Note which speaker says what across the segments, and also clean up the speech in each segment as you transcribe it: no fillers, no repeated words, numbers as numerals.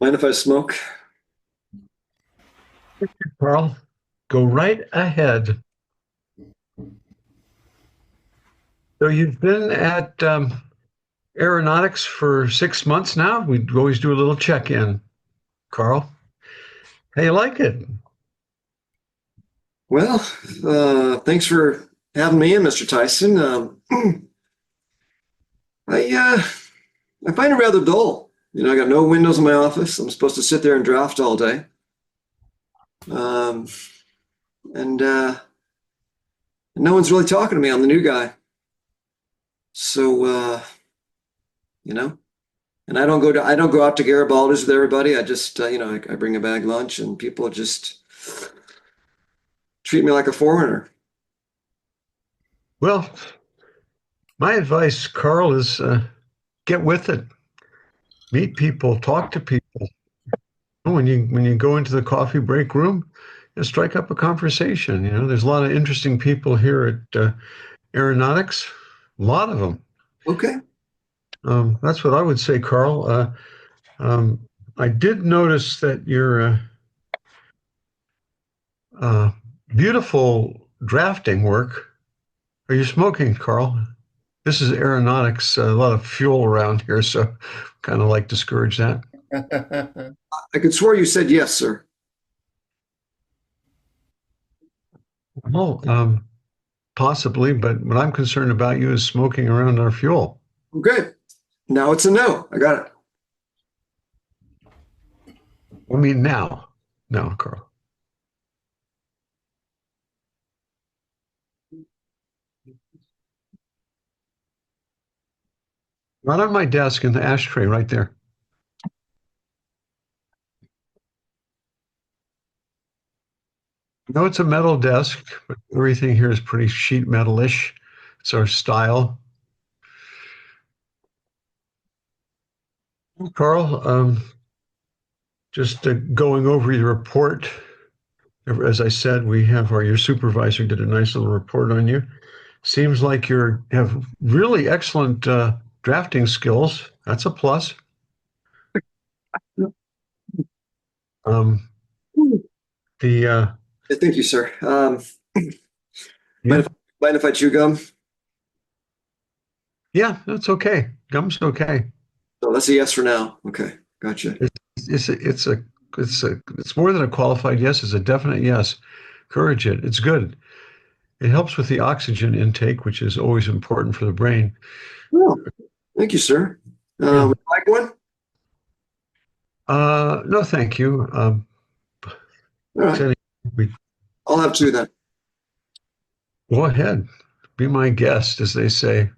Speaker 1: Mind if I smoke?
Speaker 2: Carl, go right ahead. So you've been at aeronautics for 6 months now. We always do a little check-in. Carl, how you like it?
Speaker 1: Well, thanks for having me in, Mr. Tyson. I I find it rather dull. I got no windows in my office. I'm supposed to sit there and draft all day. Um, and no one's really talking to me. I'm the new guy. So, you know, and I don't go out to Garibaldi's with everybody. I just, I bring a bag lunch and people just treat me like a foreigner.
Speaker 2: Well, my advice, Carl, is get with it. Meet people, talk to people. When you go into the coffee break room, strike up a conversation. There's a lot of interesting people here at aeronautics. A lot of them.
Speaker 1: Okay.
Speaker 2: That's what I would say, Carl. Um, I did notice that your uh, beautiful drafting work. Are you smoking, Carl? This is aeronautics, a lot of fuel around here, so kind of like discourage that.
Speaker 1: I could swear you said yes, sir.
Speaker 2: Well, possibly, but what I'm concerned about you is smoking around our fuel.
Speaker 1: Okay. Now it's a no. I got it.
Speaker 2: I mean, now, no, Carl. Right on my desk in the ashtray right there. No, it's a metal desk, but everything here is pretty sheet metalish. It's our style. Carl, just going over your report. As I said, we have your supervisor did a nice little report on you. Seems like you have really excellent drafting skills. That's a plus. Um, the
Speaker 1: Thank you, sir.
Speaker 2: yeah,
Speaker 1: Mind if I chew gum?
Speaker 2: yeah, that's okay. Gum's okay.
Speaker 1: So that's a yes for now. Okay. Gotcha.
Speaker 2: It's more than a qualified yes. It's a definite yes. Encourage it. It's good. It helps with the oxygen intake, which is always important for the brain.
Speaker 1: Oh, thank you, sir.
Speaker 2: Yeah.
Speaker 1: Would you like one?
Speaker 2: No, thank you.
Speaker 1: All right.
Speaker 2: Jenny, we,
Speaker 1: I'll have two then.
Speaker 2: go ahead. Be my guest, as they say.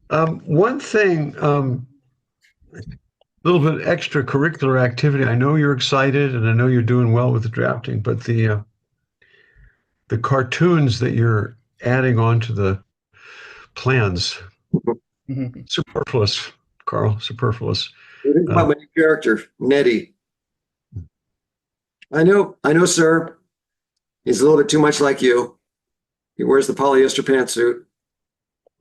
Speaker 2: One thing, a little bit extracurricular activity. I know you're excited, and I know you're doing well with the drafting, but the cartoons that you're adding on to the plans, superfluous, Carl, superfluous.
Speaker 1: What do you think
Speaker 2: Uh,
Speaker 1: about my new character, Nettie? I know, sir. He's a little bit too much like you. He wears the polyester pantsuit.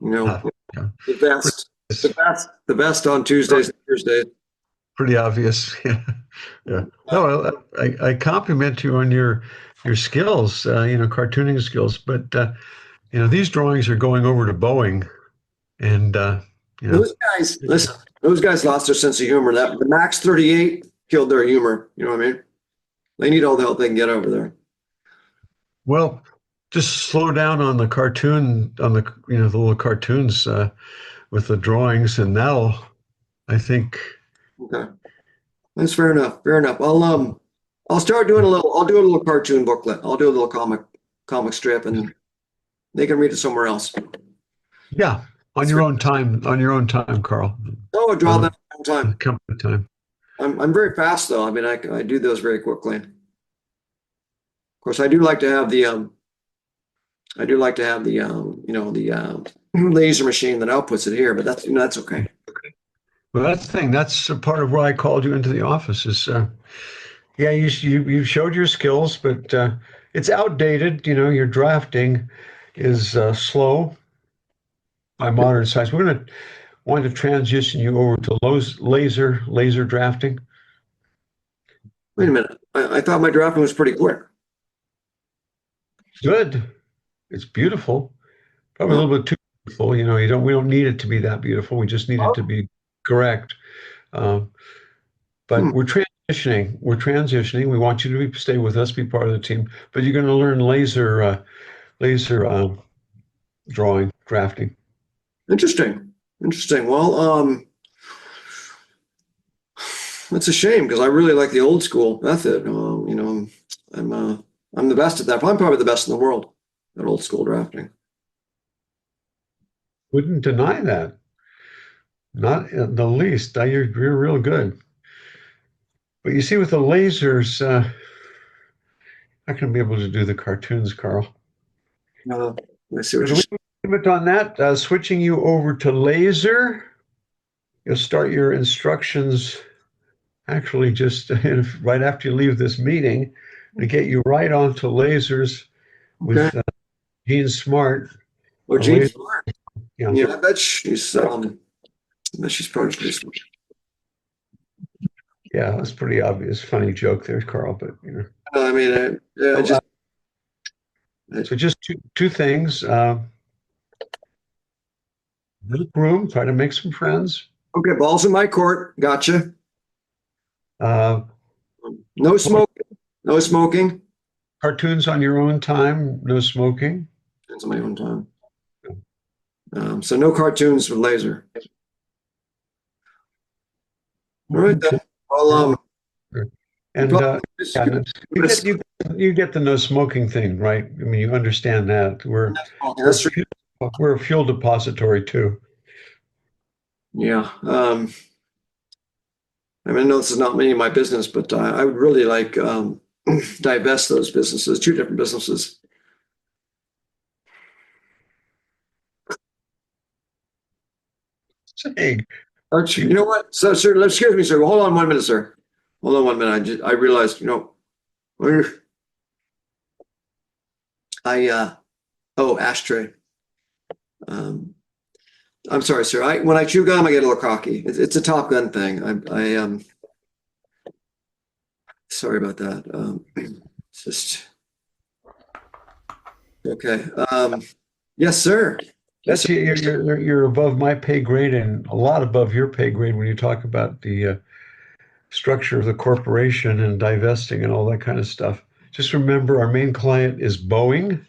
Speaker 1: You know,
Speaker 2: uh, yeah.
Speaker 1: the best,
Speaker 2: It's
Speaker 1: the best on Tuesdays and Thursdays.
Speaker 2: pretty obvious. Yeah, yeah. No, I compliment you on your skills, cartooning skills. But these drawings are going over to Boeing, and you know,
Speaker 1: Those guys, listen, those guys lost their sense of humor. That the Max 38 killed their humor. You know what I mean? They need all the help they can get over there.
Speaker 2: well, just slow down on the cartoon, on the little cartoons with the drawings, and that'll, I think,
Speaker 1: Okay, that's fair enough. Fair enough. I'll start doing a little. I'll do a little cartoon booklet. I'll do a little comic strip, and they can read it somewhere else.
Speaker 2: yeah, on your own time, Carl.
Speaker 1: Oh, I draw
Speaker 2: Uh,
Speaker 1: that all the time.
Speaker 2: company time.
Speaker 1: I'm very fast though. I mean, I do those very quickly. Of course, I do like to have the laser machine that outputs it here, but that's okay.
Speaker 2: Well, that's the thing. That's a part of why I called you into the office. Is yeah, you showed your skills, but it's outdated. Your drafting is slow by modern size. We're going to want to transition you over to laser drafting.
Speaker 1: Wait a minute. I thought my drafting was pretty quick.
Speaker 2: Good. It's beautiful. Probably a little bit too beautiful. We don't need it to be that beautiful. We just need it to be correct. Um,
Speaker 1: Hmm.
Speaker 2: but we're transitioning. We're transitioning. We want you to stay with us, be part of the team. But you're going to learn laser drawing, drafting.
Speaker 1: Interesting. Interesting. Well, it's a shame because I really like the old school method. I'm the best at that. I'm probably the best in the world at old school drafting.
Speaker 2: Wouldn't deny that. Not in the least. You're real good. But you see, with the lasers, not going to be able to do the cartoons, Carl.
Speaker 1: Uh, I see what
Speaker 2: So
Speaker 1: you're
Speaker 2: we limit on that. Switching you over to laser, you'll start your instructions actually just right after you leave this meeting to get you right onto lasers
Speaker 1: saying.
Speaker 2: with
Speaker 1: Okay.
Speaker 2: Gene Smart.
Speaker 1: Well,
Speaker 2: A
Speaker 1: Gene's
Speaker 2: laser,
Speaker 1: smart.
Speaker 2: yeah,
Speaker 1: Yeah, I bet she's probably pretty smart.
Speaker 2: yeah, that's pretty obvious. Funny joke there, Carl. But
Speaker 1: No, I mean, I
Speaker 2: so,
Speaker 1: just
Speaker 2: so just two things. Make room. Try to make some friends.
Speaker 1: okay. Balls in my court. Gotcha.
Speaker 2: Uh,
Speaker 1: No smoking. No smoking.
Speaker 2: Cartoons on your own time. No smoking.
Speaker 1: It's on my own time. So no cartoons with laser. All right then. Well, you
Speaker 2: And
Speaker 1: probably
Speaker 2: yeah, you get the no smoking thing, right? I mean, you understand that
Speaker 1: that's true.
Speaker 2: we're a fuel depository too.
Speaker 1: Yeah. I mean, I know this is not many of my business, but I would really like divest those businesses, two different businesses.
Speaker 2: Saying,
Speaker 1: You know what? So, sir, excuse me, sir. Hold on 1 minute, sir. Hold on 1 minute. I realized, oh, ashtray. Um, I'm sorry, sir. When I chew gum, I get a little cocky. It's a Top Gun thing. Sorry about that. It's just okay. Yes, sir. Yes,
Speaker 2: that's
Speaker 1: sir.
Speaker 2: you're above my pay grade and a lot above your pay grade when you talk about the structure of the corporation and divesting and all that kind of stuff. Just remember, our main client is Boeing.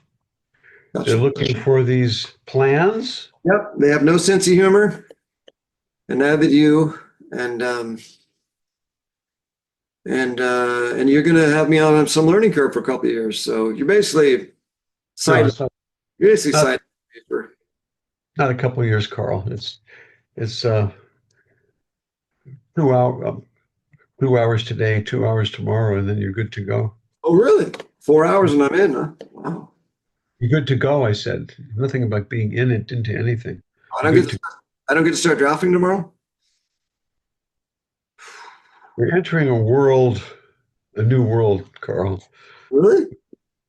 Speaker 2: They're
Speaker 1: Gotcha.
Speaker 2: looking for these plans.
Speaker 1: Yep. They have no sense of humor, and neither do you. And you're going to have me on some learning curve for a couple of years. So you're basically
Speaker 2: No,
Speaker 1: cited.
Speaker 2: it's not,
Speaker 1: You're basically
Speaker 2: not,
Speaker 1: cited for.
Speaker 2: not a couple of years, Carl. It's 2 hours today, 2 hours tomorrow, and then you're good to go.
Speaker 1: Oh, really? 4 hours and I'm in, huh? Wow.
Speaker 2: You're good to go, I said. Nothing about being in it into anything.
Speaker 1: I
Speaker 2: You're
Speaker 1: don't
Speaker 2: good
Speaker 1: get
Speaker 2: to
Speaker 1: to, I don't get to start drafting tomorrow.
Speaker 2: We're entering a new world, Carl.
Speaker 1: Really?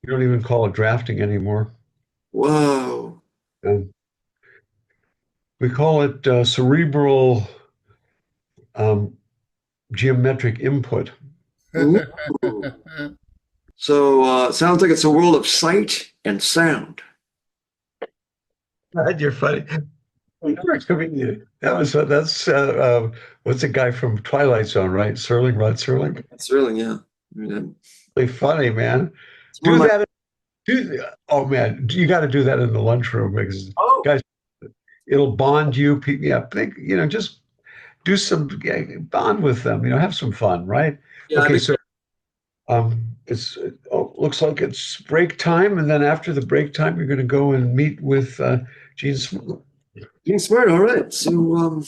Speaker 2: You don't even call it drafting anymore.
Speaker 1: Whoa.
Speaker 2: And we call it cerebral um, geometric input.
Speaker 1: Ooh. So it sounds like it's a world of sight and sound.
Speaker 2: God, you're funny. You're a comedian. That's what's the guy from Twilight Zone, right? Rod Serling.
Speaker 1: That's really, yeah. I mean,
Speaker 2: Really funny, man.
Speaker 1: it's one
Speaker 2: Do
Speaker 1: of my.
Speaker 2: that. Oh man, you got to do that in the lunchroom because
Speaker 1: Oh,
Speaker 2: guys, it'll bond you. Yeah, just do bond with them. Have some fun, right?
Speaker 1: yeah.
Speaker 2: Okay, so looks like it's break time, and then after the break time, you're going to go and meet with Gene.
Speaker 1: Being smart. All right. So,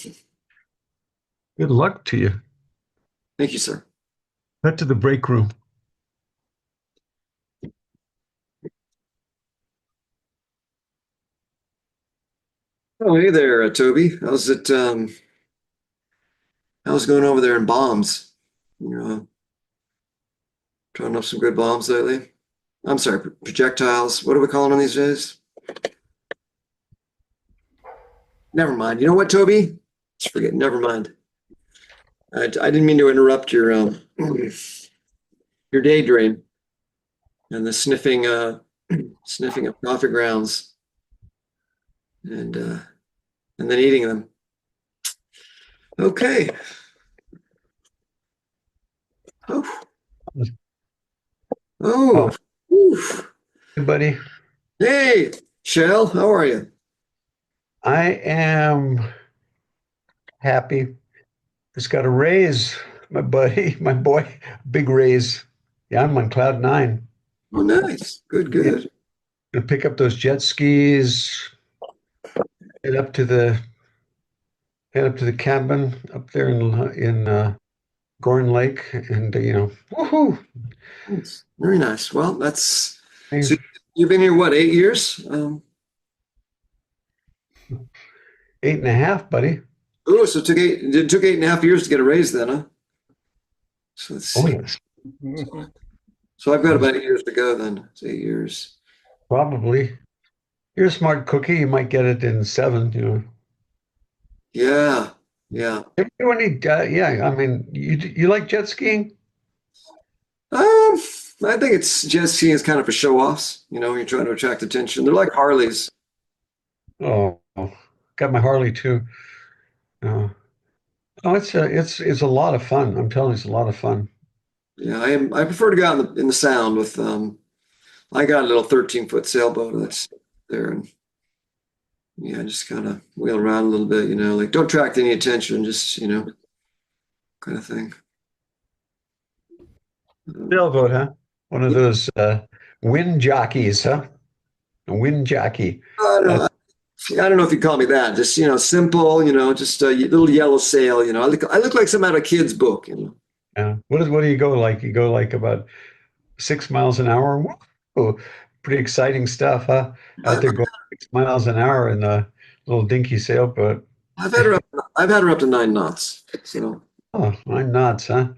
Speaker 2: Good luck to you.
Speaker 1: thank you, sir.
Speaker 2: Head to the break room.
Speaker 1: Oh, hey there, Toby. How's it? How's it going over there in bombs? You trying up some good bombs lately? I'm sorry, projectiles. What are we calling them these days? Never mind. You know what, Toby? Just forget. Never mind. I didn't mean to interrupt your your daydream and the sniffing, sniffing of coffee grounds and then eating them. Okay. Oh, oh, oof.
Speaker 2: Hey, buddy.
Speaker 1: Hey, Shell, how are you?
Speaker 2: I am happy. Just got a raise, my buddy, my boy, big raise. Yeah, I'm on cloud nine.
Speaker 1: Oh, nice. Good,
Speaker 2: Yeah,
Speaker 1: good.
Speaker 2: gonna pick up those jet skis, head up to the head up to the cabin up there in Gorn Lake, and woohoo!
Speaker 1: Nice. Very nice. Well, that's
Speaker 2: Hey,
Speaker 1: so you've been here what, 8 years?
Speaker 2: 8.5, buddy.
Speaker 1: Oh, so it took 8.5 years to get a raise then, huh? So let's
Speaker 2: Oh
Speaker 1: see.
Speaker 2: yes,
Speaker 1: So I've got about 8 years to go then. It's 8 years.
Speaker 2: probably. You're a smart cookie. You might get it in 7.
Speaker 1: Yeah, yeah.
Speaker 2: If you do any, yeah. I mean, you like jet skiing?
Speaker 1: I think it's jet skiing is kind of for show offs. You're trying to attract attention. They're like Harleys.
Speaker 2: Oh, got my Harley too. Uh, oh, it's a lot of fun. I'm telling you, it's a lot of fun.
Speaker 1: Yeah, I prefer to go out in the sound with I got a little 13-foot sailboat that's there, and yeah, just kind of wheel around a little bit, like don't attract any attention, just kind of thing.
Speaker 2: Sailboat, huh? One of those wind jockeys, huh? A wind jockey.
Speaker 1: I don't
Speaker 2: Uh,
Speaker 1: know. I don't know if you call me that. Just simple. Just a little yellow sail. I look like some out of a kid's book.
Speaker 2: yeah. What do you go like? You go like about 6 miles an hour? Whoa, pretty exciting stuff, huh?
Speaker 1: I,
Speaker 2: Out there going 6 miles an hour in a little dinky sailboat.
Speaker 1: I've had her up. I've had her up to 9 knots. So
Speaker 2: Oh, 9 knots, huh?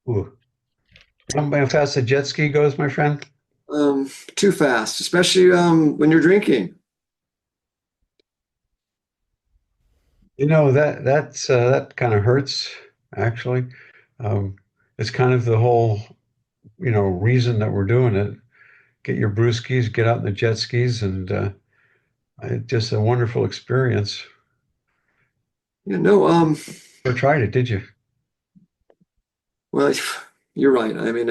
Speaker 2: Ooh. You know how fast a jet ski goes, my friend?
Speaker 1: too fast, especially when you're drinking.
Speaker 2: That kind of hurts, actually. Um, it's kind of the whole, reason that we're doing it. Get your brewskis, get out in the jet skis, and just a wonderful experience.
Speaker 1: No.
Speaker 2: Never tried it, did you?
Speaker 1: Well, you're right. I mean,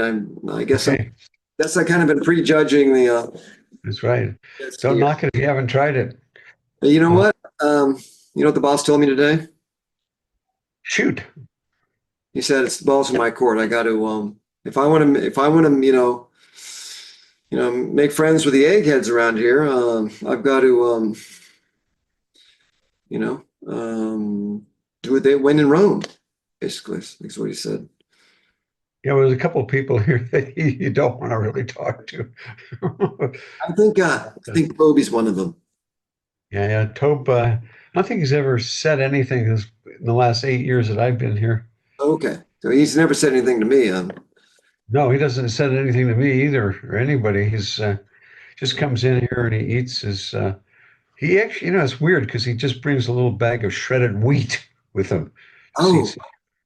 Speaker 1: I guess
Speaker 2: Okay,
Speaker 1: I kind of been prejudging the
Speaker 2: that's right.
Speaker 1: jet
Speaker 2: Don't
Speaker 1: ski.
Speaker 2: knock it if you haven't tried it.
Speaker 1: But you know
Speaker 2: Uh,
Speaker 1: what? You know what the boss told me today?
Speaker 2: shoot.
Speaker 1: He said it's the ball's in my court. I got to if I want to make friends with the eggheads around here. I've got to you know do what they when in Rome. Basically, that's what he said.
Speaker 2: Yeah, well, there's a couple of people here that you don't want to really talk to.
Speaker 1: I think Bobby's one of them.
Speaker 2: Yeah, yeah. Tobe, I don't think he's ever said anything in the last 8 years that I've been here.
Speaker 1: Okay, so he's never said anything to me.
Speaker 2: No, he doesn't said anything to me either or anybody. He's just comes in here and he eats his. He actually, it's weird because he just brings a little bag of shredded wheat with him.
Speaker 1: Oh,
Speaker 2: Seeds,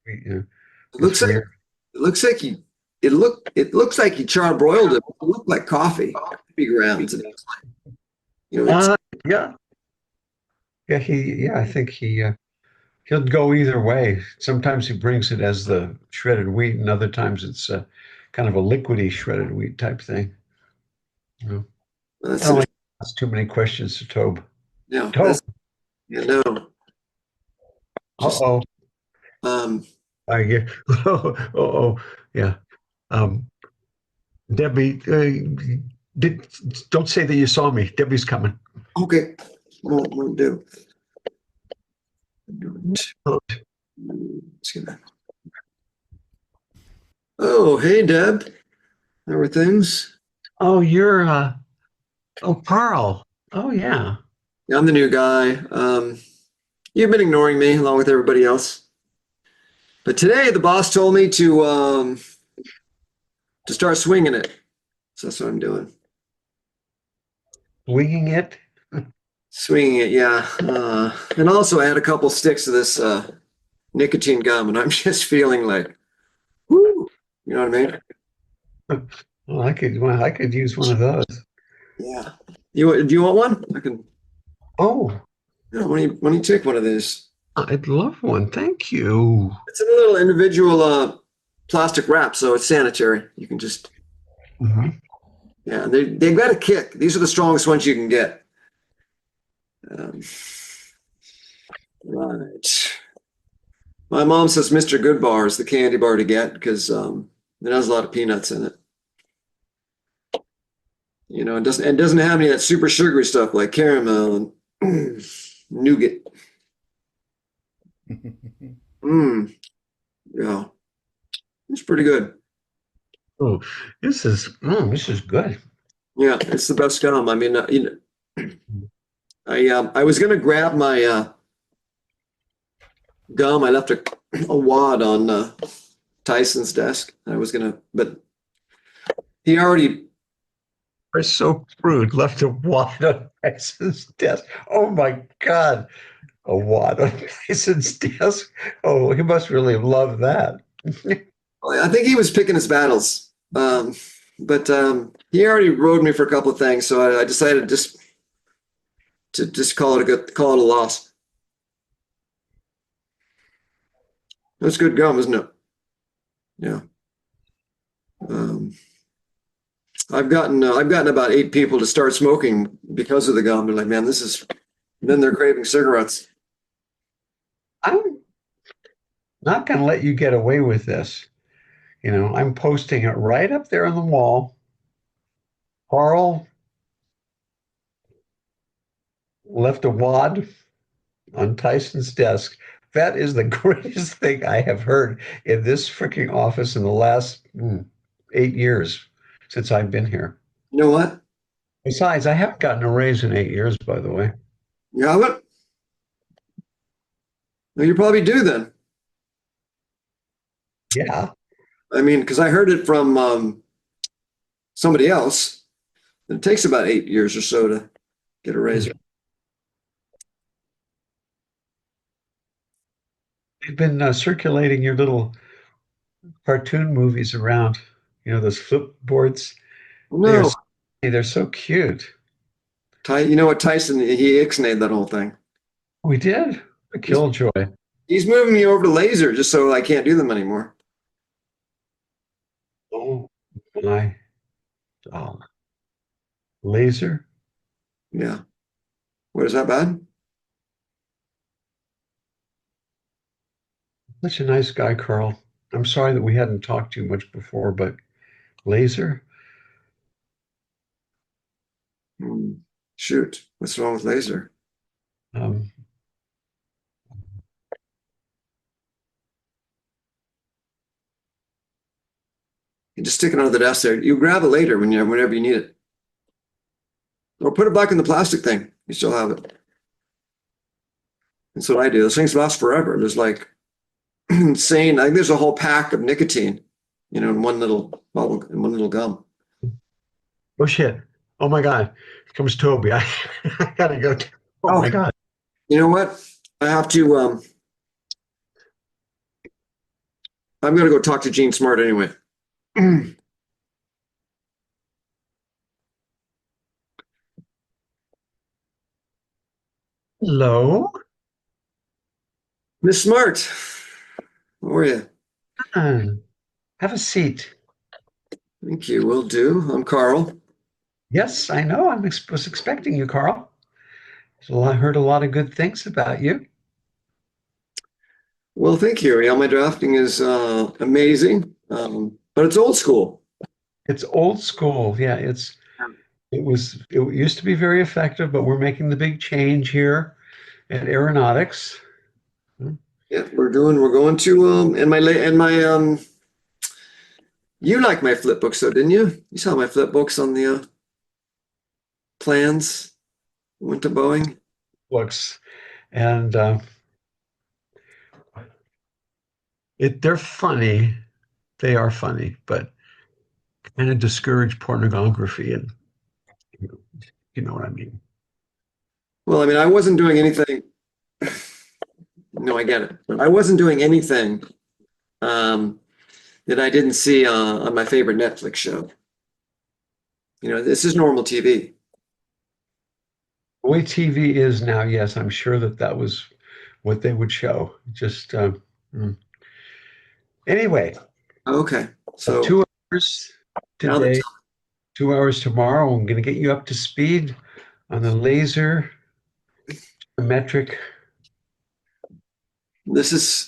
Speaker 1: it
Speaker 2: it's
Speaker 1: looks like
Speaker 2: weird.
Speaker 1: it looks like he charbroiled it. It looked like coffee grounds. It's
Speaker 2: Yeah, yeah. Yeah. I think he'll go either way. Sometimes he brings it as the shredded wheat, and other times it's kind of a liquidy shredded wheat type thing. You know, I
Speaker 1: that's
Speaker 2: don't like
Speaker 1: interesting.
Speaker 2: to ask too many questions to Tobe.
Speaker 1: No,
Speaker 2: Tobe,
Speaker 1: no, just
Speaker 2: uh-oh.
Speaker 1: um,
Speaker 2: I get, oh, yeah. Um, Debbie, did, don't say that you saw me. Debbie's coming.
Speaker 1: okay. Won't do. Let's get that. Oh, hey, Deb. How are things?
Speaker 2: Oh, you're, oh, Carl. Oh, yeah.
Speaker 1: Yeah, I'm the new guy. You've been ignoring me along with everybody else. But today the boss told me to start swinging it. So that's what I'm doing.
Speaker 2: Winging it.
Speaker 1: Swinging it, yeah. And also add a couple sticks of this nicotine gum, and I'm just feeling like, whoo, you know what I mean?
Speaker 2: Well, I could use one of those.
Speaker 1: Yeah. Do you want one? I can.
Speaker 2: Oh,
Speaker 1: Yeah, when you take one of these,
Speaker 2: I'd love one. Thank you.
Speaker 1: it's in a little individual plastic wrap, so it's sanitary. You can just
Speaker 2: Mhm.
Speaker 1: yeah. They've got a kick. These are the strongest ones you can get. Um, right. My mom says Mr. Good Bar is the candy bar to get because it has a lot of peanuts in it. You know, it doesn't have any of that super sugary stuff like caramel and nougat. Mm, yeah, it's pretty good.
Speaker 2: Oh, this is good.
Speaker 1: Yeah, it's the best gum. I mean, I was gonna grab my gum. I left a wad on Tyson's desk. I was gonna, but he already.
Speaker 2: We're so crude. Left a wad on Tyson's desk. Oh my God. A wad on Tyson's desk. Oh, he must really love that.
Speaker 1: I think he was picking his battles. But he already rode me for a couple of things, so I decided just call it a loss. That's good gum, isn't it? Yeah. Um, I've gotten about 8 people to start smoking because of the gum. They're like, man, this is. Then they're craving cigarettes.
Speaker 2: I'm not going to let you get away with this. You know, I'm posting it right up there on the wall. Carl left a wad on Tyson's desk. That is the greatest thing I have heard in this freaking office in the last 8 years since I've been here.
Speaker 1: You know what?
Speaker 2: Besides, I haven't gotten a raise in 8 years, by the way.
Speaker 1: You have it? Well, you probably do then.
Speaker 2: Yeah.
Speaker 1: I mean, because I heard it from somebody else. It takes about 8 years or so to get a raise.
Speaker 2: They've been circulating your little cartoon movies around, you know, those flip boards. They are,
Speaker 1: No,
Speaker 2: they're so cute.
Speaker 1: You know what, Tyson? He ixnayed that whole thing.
Speaker 2: We did a
Speaker 1: He's
Speaker 2: killjoy.
Speaker 1: he's moving me over to laser just so I can't do them anymore.
Speaker 2: Oh my, oh, laser.
Speaker 1: Yeah. What is that bad?
Speaker 2: Such a nice guy, Carl. I'm sorry that we hadn't talked too much before, but laser.
Speaker 1: Hmm. Shoot, what's wrong with laser?
Speaker 2: Um,
Speaker 1: You just stick it under the desk there. You grab it later whenever you need it, or put it back in the plastic thing. You still have it. That's what I do. Those things last forever. There's like insane. I think there's a whole pack of nicotine, in one little bubble, in one little gum.
Speaker 2: oh shit! Oh my God! Here comes Toby. I gotta go. Oh
Speaker 1: Oh,
Speaker 2: my God!
Speaker 1: you know what? I have to. I'm gonna go talk to Gene Smart anyway.
Speaker 2: Hello.
Speaker 1: Miss Smart, how are you?
Speaker 2: Uh, have a seat.
Speaker 1: Thank you. Will do. I'm Carl.
Speaker 2: Yes, I know. Was expecting you, Carl. So I heard a lot of good things about you.
Speaker 1: Well, thank you. Yeah, my drafting is amazing, but it's old school.
Speaker 2: It's old school. Yeah, it used to be very effective, but we're making the big change here at Aeronautics.
Speaker 1: Yeah, we're going to and my you like my flip books though, didn't you? You saw my flip books on the plans. Went to Boeing.
Speaker 2: Books, and they're funny. They are funny, but kind of discourage pornography, and you know what I mean.
Speaker 1: Well, I mean, I wasn't doing anything. No, I get it. But I wasn't doing anything that that I didn't see on my favorite Netflix show. You know, this is normal TV.
Speaker 2: The way TV is now, yes, I'm sure that that was what they would show. Just mm. Anyway,
Speaker 1: Okay, so
Speaker 2: 2 hours
Speaker 1: now the
Speaker 2: today, 2 hours tomorrow. I'm going to get you up to speed on the laser, the metric.
Speaker 1: this is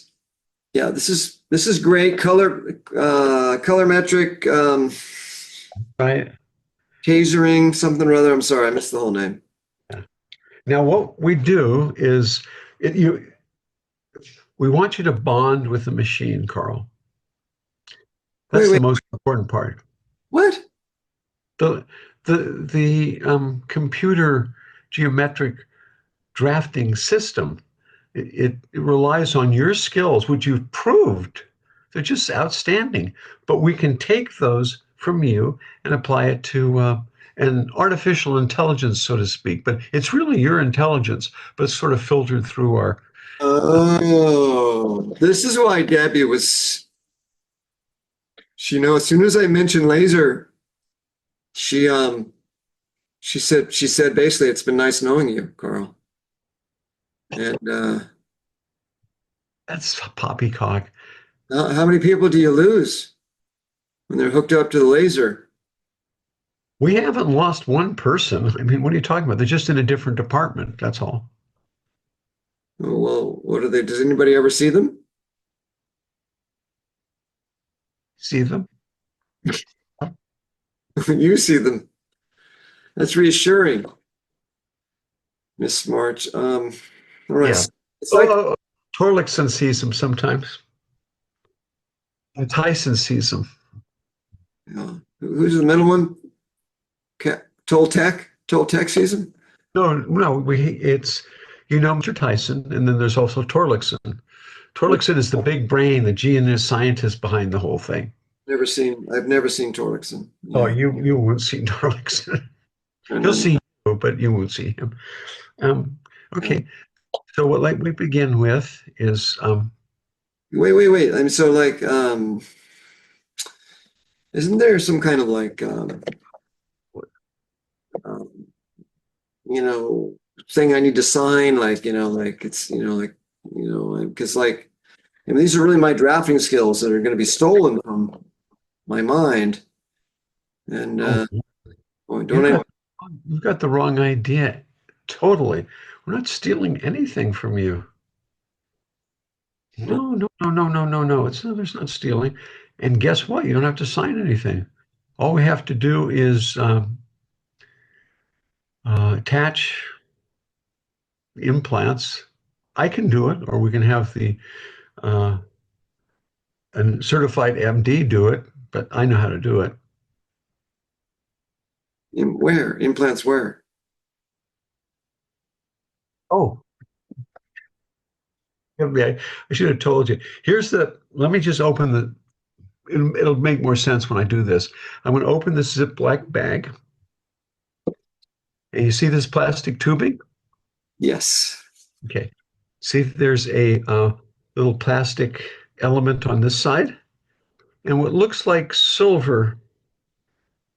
Speaker 1: yeah, this is great color metric
Speaker 2: Right.
Speaker 1: tasering something or other. I'm sorry, I missed the whole name.
Speaker 2: Yeah. Now, what we do is we want you to bond with the machine, Carl.
Speaker 1: Wait,
Speaker 2: That's the
Speaker 1: wait,
Speaker 2: most important part.
Speaker 1: what?
Speaker 2: The the computer geometric drafting system, it relies on your skills, which you've proved. They're just outstanding. But we can take those from you and apply it to an artificial intelligence, so to speak. But it's really your intelligence, but it's sort of filtered through our.
Speaker 1: Oh, this is why Debbie was. She, you know, as soon as I mentioned laser, she she said basically, it's been nice knowing you, Carl. And
Speaker 2: That's poppycock.
Speaker 1: how many people do you lose when they're hooked up to the laser?
Speaker 2: We haven't lost one person. I mean, what are you talking about? They're just in a different department. That's all.
Speaker 1: Oh, well, what are they? Does anybody ever see them?
Speaker 2: See them?
Speaker 1: You see them. That's reassuring, Miss Smart. All right.
Speaker 2: Yeah.
Speaker 1: It's like
Speaker 2: Torlakson sees them sometimes. And Tyson sees them.
Speaker 1: who's the middle one? Toltec? Toltec season?
Speaker 2: No, it's Mr. Tyson, and then there's also Torlakson. Torlakson is the big brain, the genius scientist behind the whole thing.
Speaker 1: I've never seen Torlakson.
Speaker 2: Oh, you won't see Torlakson. You'll see you, but you won't see him. Okay, so what like we begin with is
Speaker 1: wait. I mean, so like isn't there some kind of like you know, thing I need to sign, like, you know, like it's, you know, like, you know, because like, I mean, these are really my drafting skills that are going to be stolen from my mind. And boy, don't I?
Speaker 2: you've got the wrong idea. Totally. We're not stealing anything from you. No. There's not stealing. And guess what? You don't have to sign anything. All we have to do is attach implants. I can do it, or we can have the a certified MD do it, but I know how to do it.
Speaker 1: Where? Implants where?
Speaker 2: Oh, I should have told you. Let me just open it'll make more sense when I do this. I'm going to open this Ziploc bag. And you see this plastic tubing?
Speaker 1: Yes.
Speaker 2: Okay. See, there's a little plastic element on this side, and what looks like silver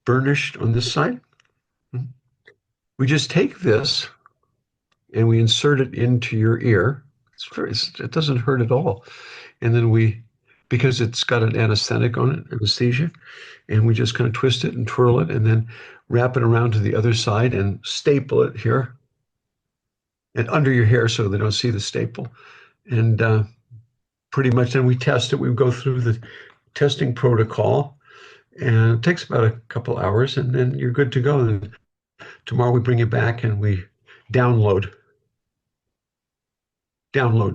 Speaker 2: burnished on this side. We just take this and we insert it into your ear. It doesn't hurt at all. And then because it's got an anesthetic on it, anesthesia, and we just kind of twist it and twirl it and then wrap it around to the other side and staple it here and under your hair so they don't see the staple. And pretty much then we test it. We go through the testing protocol, and it takes about a couple hours, and then you're good to go. And tomorrow we bring you back and we download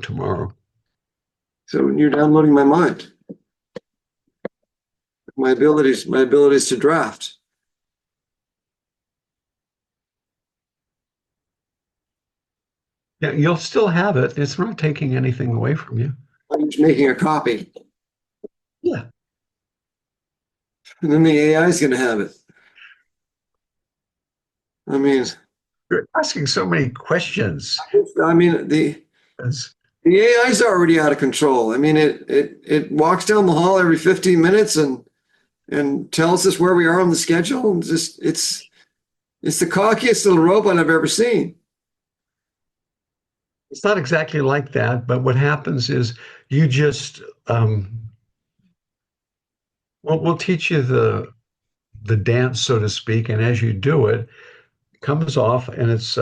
Speaker 2: tomorrow.
Speaker 1: So you're downloading my mind, my abilities to draft.
Speaker 2: Yeah, you'll still have it. It's not taking anything away from you.
Speaker 1: I'm just making a copy.
Speaker 2: Yeah.
Speaker 1: And then the AI is going to have it. I mean,
Speaker 2: You're asking so many questions.
Speaker 1: I mean, The AI is already out of control. I mean, it walks down the hall every 15 minutes and tells us where we are on the schedule. And just it's the cockiest little robot I've ever seen.
Speaker 2: It's not exactly like that, but what happens is you just we'll teach you the dance, so to speak, and as you do it, it comes off and it's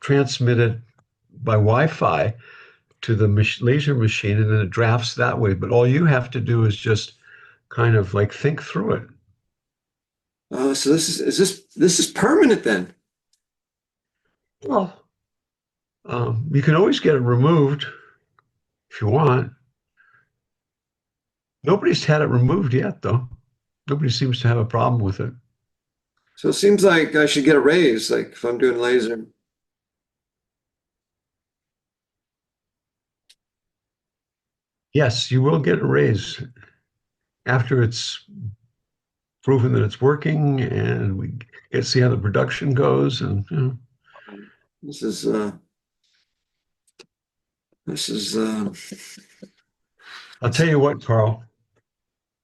Speaker 2: transmitted by Wi-Fi to the laser machine, and then it drafts that way. But all you have to do is just kind of like think through it.
Speaker 1: So this is permanent then.
Speaker 2: Well, you can always get it removed if you want. Nobody's had it removed yet, though. Nobody seems to have a problem with it.
Speaker 1: So it seems like I should get a raise, like if I'm doing laser.
Speaker 2: Yes, you will get a raise after it's proven that it's working, and we get to see how the production goes. And
Speaker 1: This is uh, this is
Speaker 2: I'll tell you what, Carl,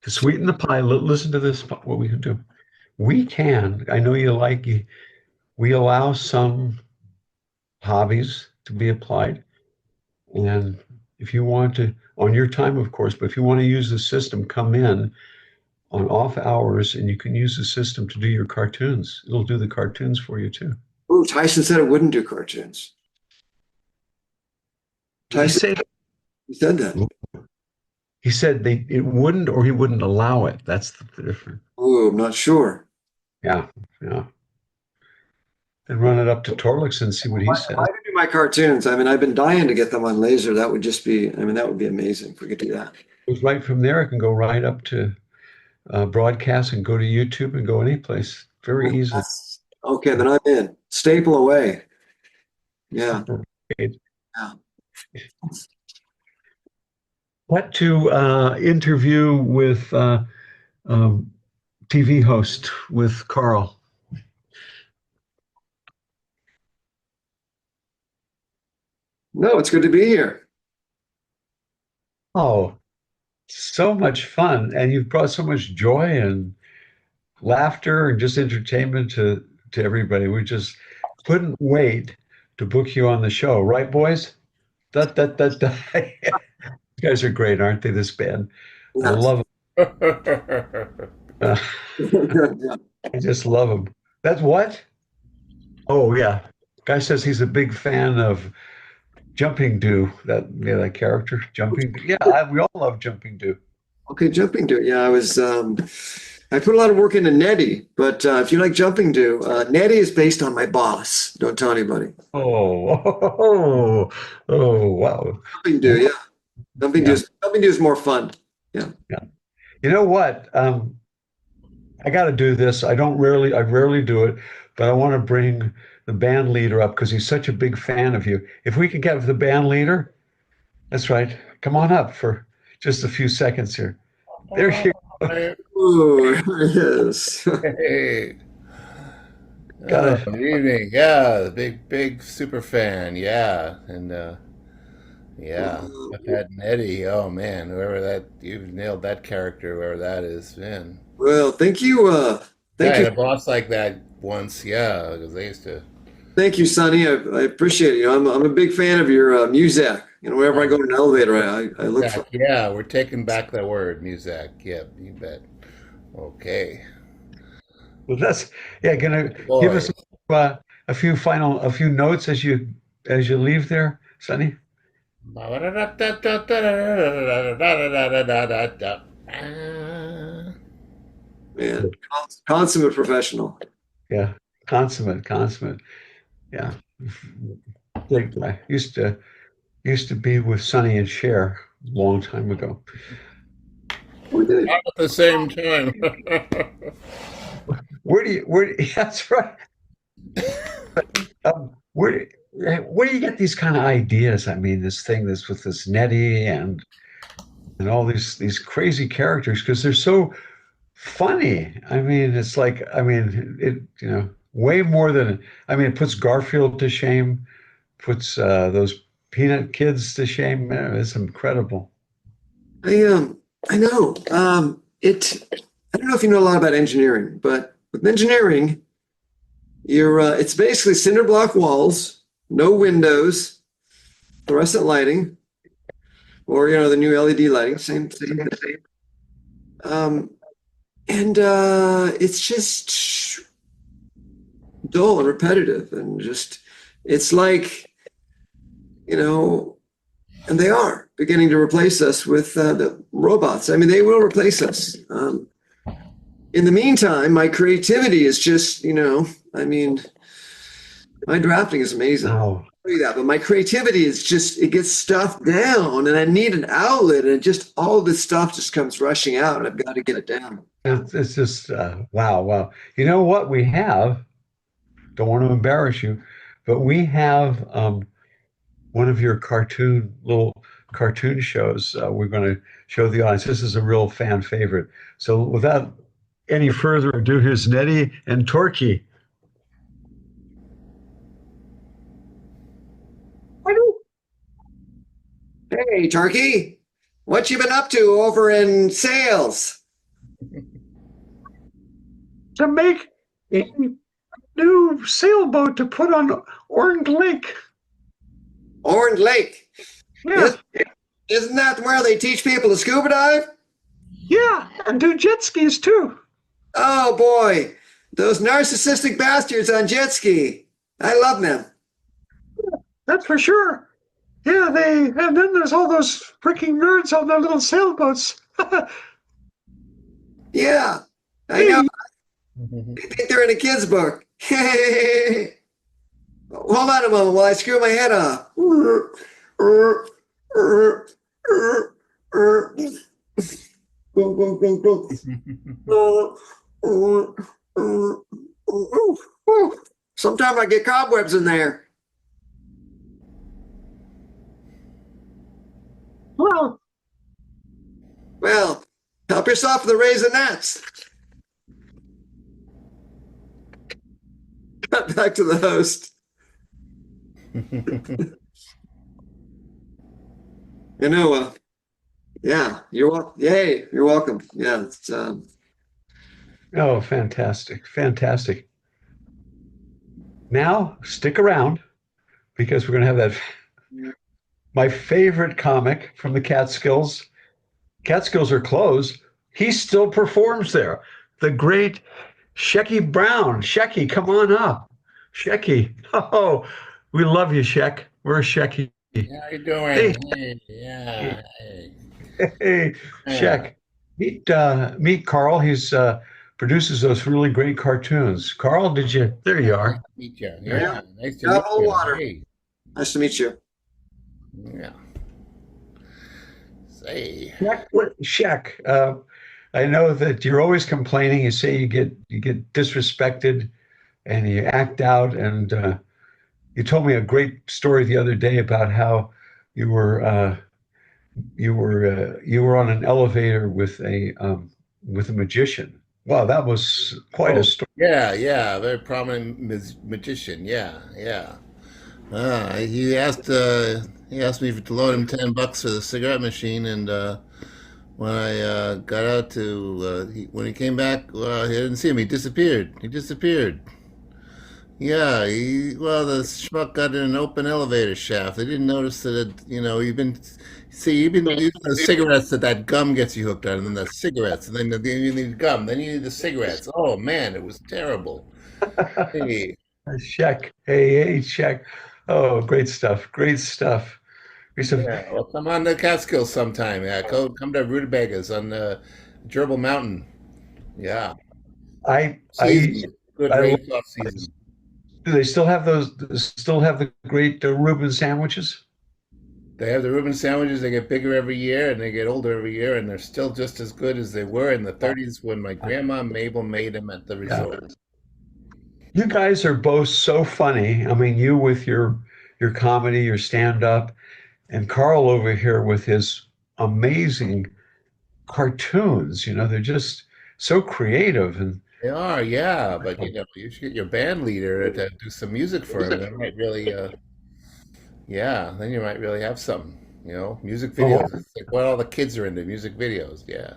Speaker 2: to sweeten the pie, listen to this, what we can do. We can, I know you like, we allow some hobbies to be applied. And if you want to, on your time, of course, but if you want to use the system, come in on off hours and you can use the system to do your cartoons. It'll do the cartoons for you too.
Speaker 1: oh, Tyson said it wouldn't do cartoons. Tyson he said that.
Speaker 2: He said it wouldn't, or he wouldn't allow it. That's the difference.
Speaker 1: Oh, I'm not sure.
Speaker 2: Yeah, yeah. And run it up to Torlix and see what he says.
Speaker 1: I could do my cartoons. I mean, I've been dying to get them on laser. That would just be, I mean, that would be amazing if we could do that.
Speaker 2: Right from there, it can go right up to broadcast and go to YouTube and go any place. Very easy.
Speaker 1: Okay, then I'm in. Staple away. Yeah. Yeah.
Speaker 2: What to interview with TV host with Carl.
Speaker 1: No, it's good to be here.
Speaker 2: Oh, so much fun. And you've brought so much joy and laughter and just entertainment to everybody. We just couldn't wait to book you on the show. Right, boys? Da, da, da, da. You guys are great, aren't they, this band?
Speaker 1: Yes.
Speaker 2: I love them.
Speaker 1: Yeah.
Speaker 2: I just love them. That's what? Oh, yeah. Guy says he's a big fan of Jumping Do, that character, Jumping Do. Yeah, we all love Jumping Do.
Speaker 1: Okay, Jumping Do. Yeah, I put a lot of work into Nettie, but if you like Jumping Do, Nettie is based on my boss. Don't tell anybody.
Speaker 2: Oh, wow.
Speaker 1: Jumping Do, yeah. Jumping Do is more fun. Yeah.
Speaker 2: Yeah. You know what? I got to do this. I rarely do it, but I want to bring the band leader up because he's such a big fan of you. If we could get the band leader, that's right. Come on up for just a few seconds here. There you go.
Speaker 1: Oh, yes.
Speaker 3: Hey.
Speaker 2: Got
Speaker 3: Good evening. Yeah, the big super fan. Yeah. And yeah, I've had Nettie. Oh man, you've nailed that character, whoever that is, man.
Speaker 1: Well, thank you.
Speaker 3: I
Speaker 1: Thank
Speaker 3: had
Speaker 1: you.
Speaker 3: a boss like that once, yeah, because they used to.
Speaker 1: Thank you, Sonny. I appreciate it. You know, I'm a big fan of your music. You know, whenever I go in an elevator, I look for.
Speaker 3: Muzak, yeah, we're taking back that word, Muzak. Yeah, you bet. Okay.
Speaker 2: Well, gonna
Speaker 3: Boy.
Speaker 2: give us a few notes as you leave there, Sonny.
Speaker 1: Man, consummate professional.
Speaker 2: Yeah, consummate. Yeah, great guy. Used to be with Sonny and Cher a long time ago.
Speaker 1: We did.
Speaker 3: Not at the same time.
Speaker 2: That's right. Where do you get these kind of ideas? I mean, this with this Nettie and all these crazy characters because they're so funny. I mean, it's like way more than it puts Garfield to shame, puts those Peanut Kids to shame. It's incredible.
Speaker 1: I I know. I don't know if you know a lot about engineering, but with engineering, it's basically cinder block walls, no windows, fluorescent lighting, or the new LED lighting, same. Um, and it's just dull and repetitive, and just it's like you know, and they are beginning to replace us with the robots. I mean, they will replace us. In the meantime, my creativity is just, I mean, my drafting is amazing.
Speaker 2: Oh,
Speaker 1: I'll tell you that, but my creativity is just, it gets stuff down and I need an outlet and just all this stuff just comes rushing out and I've got to get it down.
Speaker 2: it's just wow, wow. You know what we have? Don't want to embarrass you, but we have one of your little cartoon shows. We're going to show the audience. This is a real fan favorite. So without any further ado, here's Nettie and Torquay.
Speaker 1: Hey, Turkey, what you been up to over in sales?
Speaker 2: To make a new sailboat to put on Orange Lake.
Speaker 1: Orange Lake.
Speaker 2: Yeah,
Speaker 1: Isn't that where they teach people to scuba dive?
Speaker 2: yeah, and do jet skis too.
Speaker 1: Oh boy, those narcissistic bastards on jet ski. I love them.
Speaker 2: That's for sure. Yeah, and then there's all those freaking nerds on their little sailboats.
Speaker 1: Yeah, I know. I think they're in a kid's book. Hold on a moment while I screw my head off. Sometimes I get cobwebs in there.
Speaker 2: Well,
Speaker 1: Well, help yourself to the raisinets. Back to the host. Yeah, you're welcome. Yay, you're welcome. Yeah,
Speaker 2: oh, fantastic, fantastic. Now, stick around because we're going to have my favorite comic from the Catskills. Catskills are closed. He still performs there. The great Shecky Brown. Shecky, come on up. Shecky. Oh, we love you, Sheck. We're Shecky.
Speaker 3: How you doing?
Speaker 2: Hey,
Speaker 3: Hey, yeah. Hey.
Speaker 2: hey,
Speaker 3: Yeah.
Speaker 2: Sheck. Meet Carl. He's produces those really great cartoons. Carl, did you? There you
Speaker 3: Nice
Speaker 2: are.
Speaker 3: to meet you.
Speaker 1: yeah.
Speaker 3: Yeah. Nice to meet
Speaker 1: Double
Speaker 3: you.
Speaker 1: water.
Speaker 3: Hey.
Speaker 1: Nice to meet you.
Speaker 3: Yeah. Say.
Speaker 2: Sheck. I know that you're always complaining. You say you get disrespected, and you act out. And you told me a great story the other day about how you were you were on an elevator with a magician. Wow, that was quite a
Speaker 3: Oh,
Speaker 2: story.
Speaker 3: yeah, yeah. Very prominent magician. Yeah, yeah. He asked me to loan him $10 for the cigarette machine, and when I got out when he came back, he didn't see him. He disappeared. He disappeared. Yeah, well, the schmuck got in an open elevator shaft. They didn't notice that, you've been using the cigarettes that gum gets you hooked on, and then the cigarettes, and then you need gum, then you need the cigarettes. Oh man, it was terrible. Hey,
Speaker 2: Sheck. Hey, Sheck. Oh, great stuff. Great stuff. We some,
Speaker 3: yeah, well, come on to Catskills sometime. Yeah, come to Rutabagas on Gerbil Mountain. Yeah,
Speaker 2: I
Speaker 3: season, good
Speaker 2: I love
Speaker 3: race off season.
Speaker 2: this. Do they still have those? Still have the great Reuben sandwiches?
Speaker 3: They have the Reuben sandwiches. They get bigger every year, and they get older every year, and they're still just as good as they were in the 30s when my grandma Mabel made them at the
Speaker 2: Yeah.
Speaker 3: resort.
Speaker 2: You guys are both so funny. I mean, you with your comedy, your stand up, and Carl over here with his amazing cartoons. They're just so creative and
Speaker 3: They are, yeah, but you should get your band leader to do some music for him. That might really, Yeah, then you might really have something. Music
Speaker 2: Oh,
Speaker 3: videos. It's like what all the kids are into, music videos. Yeah,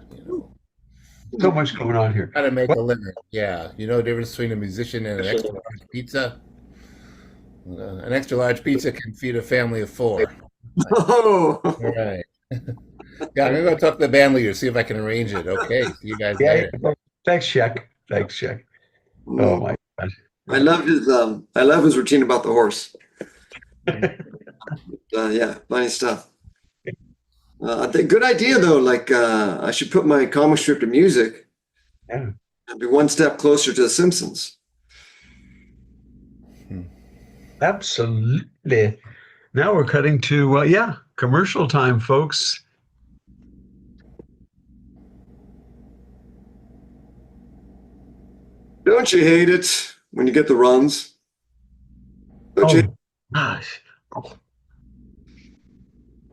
Speaker 2: so much going on here.
Speaker 3: how to make
Speaker 2: Well,
Speaker 3: a living. Yeah, you know the difference between a musician and an extra large pizza? An extra large pizza can feed a family of four.
Speaker 1: Oh,
Speaker 3: All right. Yeah, I'm gonna go talk to the band leader, see if I can arrange it. Okay, see you guys
Speaker 2: yeah,
Speaker 3: later.
Speaker 2: thanks, Jack. Thanks, Jack. Oh my God.
Speaker 1: I love his routine about the horse. Yeah, funny stuff. Good idea though. Like I should put my comic strip to music
Speaker 2: Yeah.
Speaker 1: and be one step closer to The Simpsons.
Speaker 2: Absolutely. Now we're cutting to commercial time, folks.
Speaker 1: Don't you hate it when you get the runs?
Speaker 2: Oh gosh.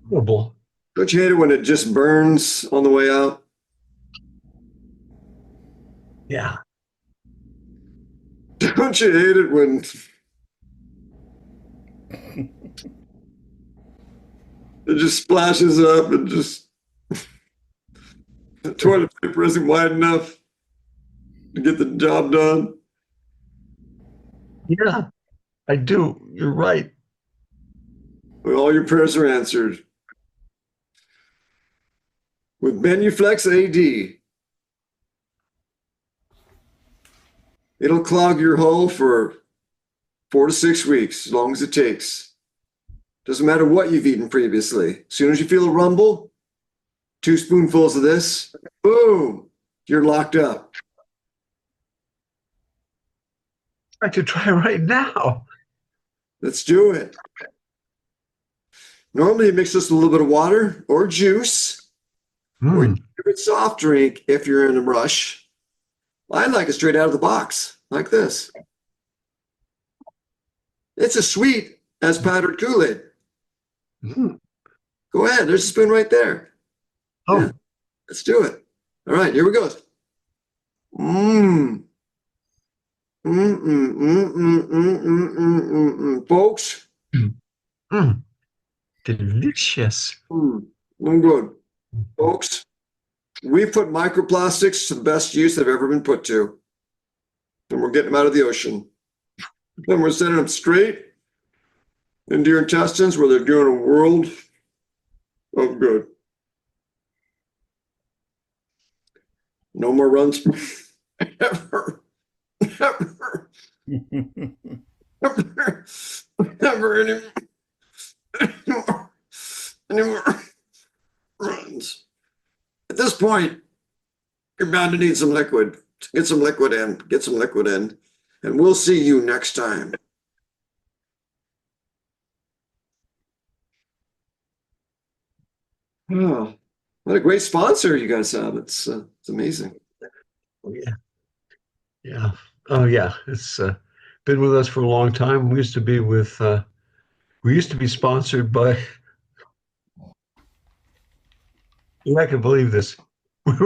Speaker 2: Horrible.
Speaker 1: Don't you hate it when it just burns on the way out?
Speaker 2: Yeah.
Speaker 1: Don't you hate it when it just splashes up and just the toilet paper isn't wide enough to get the job done?
Speaker 2: Yeah, I do. You're right.
Speaker 1: When all your prayers are answered. With Benuflex AD, it'll clog your hull for 4 to 6 weeks, as long as it takes. Doesn't matter what you've eaten previously. As soon as you feel a rumble, 2 spoonfuls of this, boom, you're locked up.
Speaker 2: I could try right now.
Speaker 1: Let's do it. Normally, you mix this with a little bit of water or juice or your favorite soft drink if you're in a rush. I like it straight out of the box, like this. It's as sweet as powdered Kool-Aid. Go ahead. There's a spoon right there.
Speaker 2: Oh,
Speaker 1: Yeah, let's do it. All right, here we go. Mmm. Folks,
Speaker 2: delicious.
Speaker 1: I'm good. Folks, we put microplastics to the best use they've ever been put to. And we're getting them out of the ocean. Then we're sending them straight into your intestines where they're doing a world of good. No more runs ever. Never. Never anymore runs. At this point, you're bound to need some liquid. Get some liquid in, and we'll see you next time. Oh, what a great sponsor you guys have. It's amazing.
Speaker 2: Oh, yeah. Yeah. Oh, yeah. It's been with us for a long time. We used to be sponsored by, I can believe this. We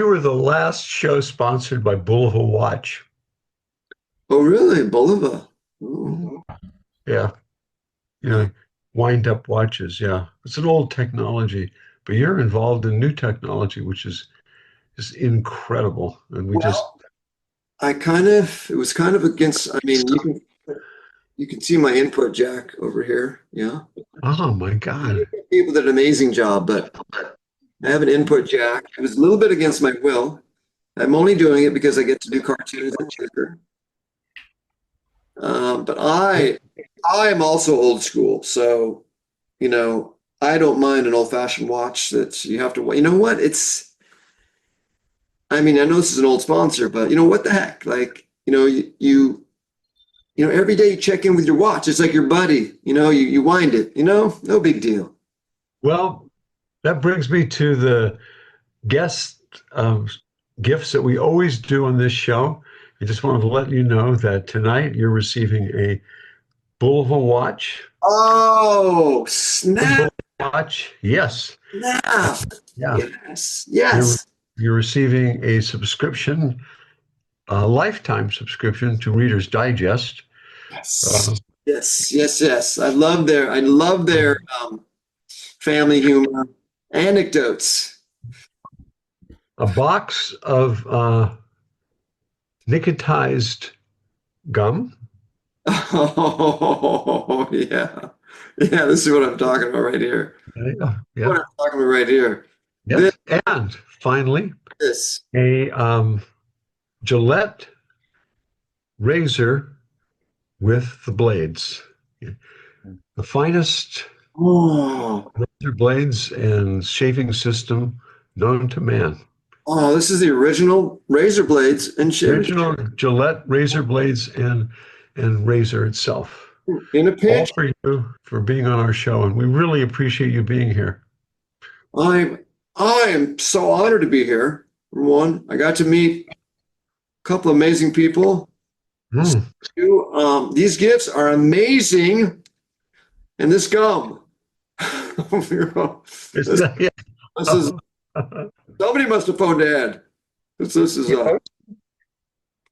Speaker 2: were the last show sponsored by Bulova Watch.
Speaker 1: Oh, really? Bulova? Ooh.
Speaker 2: Yeah. Wind up watches. Yeah. It's an old technology, but you're involved in new technology, which is incredible. And we
Speaker 1: It was kind of against, I mean, you can see my input jack over here. Yeah.
Speaker 2: oh my God.
Speaker 1: People did an amazing job, but I have an input jack. It was a little bit against my will. I'm only doing it because I get to do cartoons and checker. But I am also old school, so I don't mind an old-fashioned watch that you have to. You know what? I mean, I know this is an old sponsor, but what the heck? Like, every day you check in with your watch. It's like your buddy. You wind it. No big deal.
Speaker 2: Well, that brings me to the guest gifts that we always do on this show. I just wanted to let you know that tonight you're receiving a Bulova watch.
Speaker 1: Oh, snap!
Speaker 2: Watch, yes.
Speaker 1: Snap!
Speaker 2: Yeah.
Speaker 1: Yes.
Speaker 2: You're receiving a subscription, a lifetime subscription to Reader's Digest.
Speaker 1: Yes. Yes, yes, yes. I love their family humor, anecdotes.
Speaker 2: A box of nicotized gum.
Speaker 1: Oh, yeah. Yeah, this is what I'm talking about right here.
Speaker 2: Yeah.
Speaker 1: What
Speaker 2: Yeah.
Speaker 1: I'm talking about right here. This,
Speaker 2: Yes. And finally,
Speaker 1: this.
Speaker 2: a Gillette razor with the blades. The finest
Speaker 1: Oh,
Speaker 2: razor blades and shaving system known to man.
Speaker 1: oh, this is the original razor blades and shaving
Speaker 2: Original Gillette razor blades and razor itself.
Speaker 1: in a
Speaker 2: All
Speaker 1: pinch.
Speaker 2: for you for being on our show, and we really appreciate you being here.
Speaker 1: I'm I am so honored to be here. For one, I got to meet a couple amazing people.
Speaker 2: Mm.
Speaker 1: Two, these gifts are amazing, and this gum.
Speaker 2: It's
Speaker 1: this,
Speaker 2: yeah.
Speaker 1: this is somebody must have phoned Dad. This is